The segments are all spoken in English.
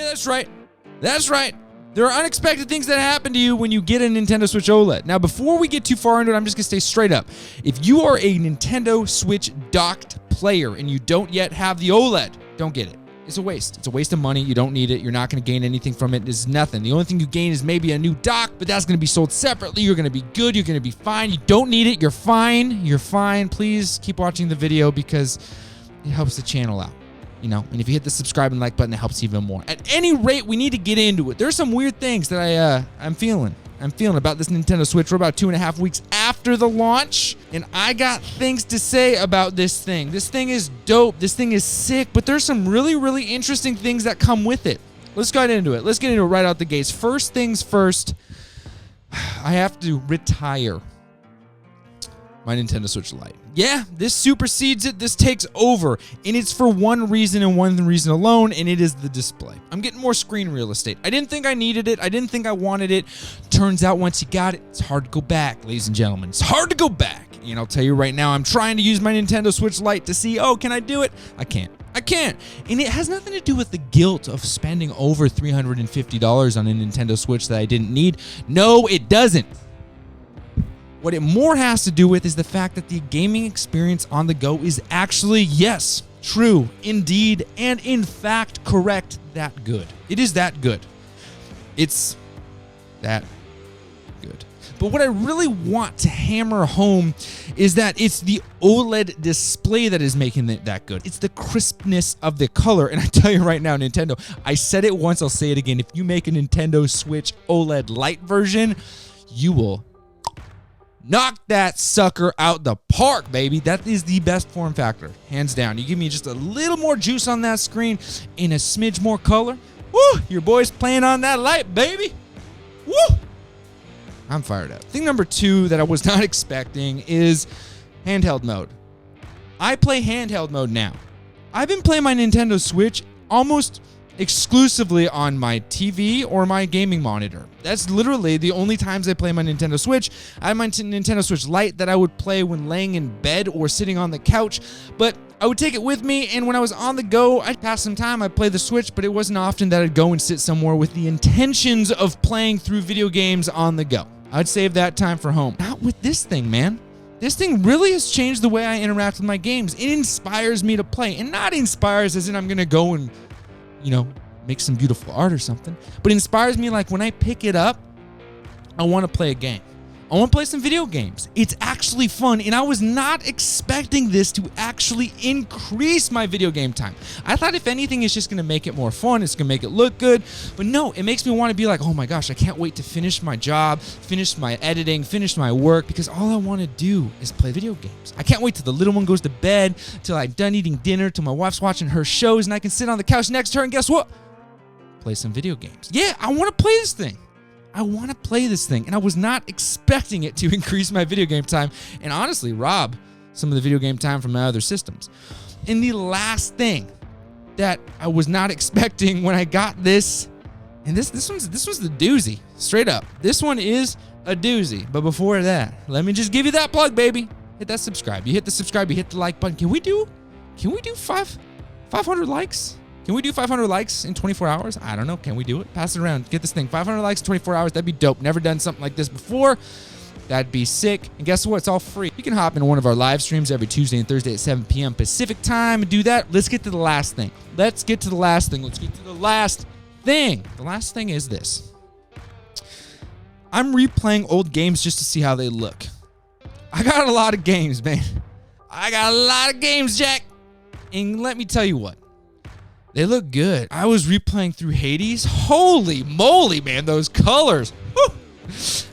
Yeah, that's right. That's right. There are unexpected things that happen to you when you get a Nintendo Switch OLED. Now, before we get too far into it, I'm just going to stay straight up. If you are a Nintendo Switch docked player and you don't yet have the OLED, don't get it. It's a waste. It's a waste of money. You don't need it. You're not going to gain anything from it. It's nothing. The only thing you gain is maybe a new dock, but that's going to be sold separately. You're going to be good. You're going to be fine. You don't need it. You're fine. You're fine. Please keep watching the video because it helps the channel out. You know, and if you hit the subscribe and like button, it helps even more. At any rate, we need to get into it. There's some weird things that I'm feeling about this Nintendo Switch. We're about 2.5 weeks after the launch, and I got things to say about this thing. This thing is dope. This thing is sick, but there's some really, really interesting things that come with it. Let's get into it. Let's get into it right out the gates. First things first, I have to retire my Nintendo Switch Lite. Yeah, this supersedes it. This takes over, and it's for one reason and one reason alone, and it is the display. I'm getting more screen real estate. I didn't think I needed it. I didn't think I wanted it. Turns out once you got it, it's hard to go back, ladies and gentlemen. It's hard to go back. And I'll tell you right now, I'm trying to use my Nintendo Switch Lite to see, oh, can I do it? I can't. I can't. And it has nothing to do with the guilt of spending over $350 on a Nintendo Switch that I didn't need. No, it doesn't. What it more has to do with is the fact that the gaming experience on the go is actually, yes, true, indeed, and in fact, correct, that good. It is that good. It's that good. But what I really want to hammer home is that it's the OLED display that is making it that good. It's the crispness of the color. And I tell you right now, Nintendo, I said it once, I'll say it again. If you make a Nintendo Switch OLED Lite version, you will knock that sucker out the park, baby. That is the best form factor, hands down. You give me just a little more juice on that screen and a smidge more color. Woo! Your boy's playing on that light, baby. Woo! I'm fired up. Thing number two that I was not expecting is handheld mode. I play handheld mode now. I've been playing my Nintendo Switch almost exclusively on my TV or my gaming monitor. That's literally the only times I play my Nintendo Switch. I have my Nintendo Switch Lite that I would play when laying in bed or sitting on the couch, but I would take it with me, and when I was on the go, I'd pass some time, I'd play the Switch, but it wasn't often that I'd go and sit somewhere with the intentions of playing through video games on the go. I'd save that time for home. Not with this thing, man. This thing really has changed the way I interact with my games. It inspires me to play, and not inspires as in I'm gonna go and, you know, make some beautiful art or something, but it inspires me like when I pick it up, I want to play a game. I want to play some video games. It's actually fun, and I was not expecting this to actually increase my video game time. I thought if anything, it's just going to make it more fun. It's going to make it look good, but no, it makes me want to be like, oh my gosh, I can't wait to finish my job, finish my editing, finish my work, because all I want to do is play video games. I can't wait till the little one goes to bed, till I'm done eating dinner, till my wife's watching her shows, and I can sit on the couch next to her, and guess what? Play some video games. Yeah, I want to play this thing. I want to play this thing, and I was not expecting it to increase my video game time and honestly rob some of the video game time from my other systems. And the last thing that I was not expecting when I got this, and this was the doozy, straight up. This one is a doozy. But before that, let me just give you that plug, baby. Hit that subscribe. You hit the subscribe, you hit the like button. Can we do 500 likes? Can we do 500 likes in 24 hours? I don't know. Can we do it? Pass it around. Get this thing. 500 likes in 24 hours. That'd be dope. Never done something like this before. That'd be sick. And guess what? It's all free. You can hop into one of our live streams every Tuesday and Thursday at 7 p.m. Pacific time and do that. Let's get to the last thing. The last thing is this. I'm replaying old games just to see how they look. I got a lot of games, man. I got a lot of games, Jack. And let me tell you what. They look good. I was replaying through Hades. Holy moly, man, those colors. Woo!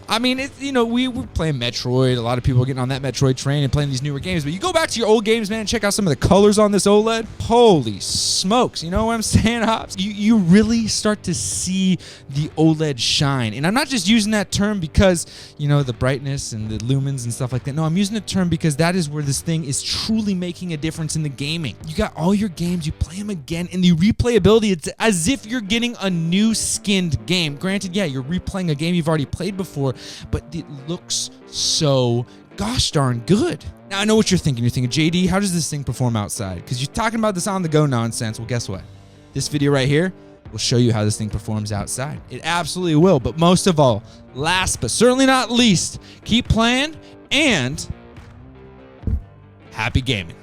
I mean, it's, you know, we were playing Metroid. A lot of people are getting on that Metroid train and playing these newer games. But you go back to your old games, man, and check out some of the colors on this OLED. Holy smokes. You know what I'm saying, Hops? You really start to see the OLED shine. And I'm not just using that term because, you know, the brightness and the lumens and stuff like that. No, I'm using the term because that is where this thing is truly making a difference in the gaming. You got all your games, you play them again, and the replayability, it's as if you're getting a new skinned game. Granted, yeah, you're replaying a game you've already played before, but it looks so gosh darn good. Now, I know what you're thinking. You're thinking, JD, how does this thing perform outside? Because you're talking about this on-the-go nonsense. Well, guess what? This video right here, will show you how this thing performs outside. It absolutely will. But most of all, last but certainly not least, keep playing and happy gaming.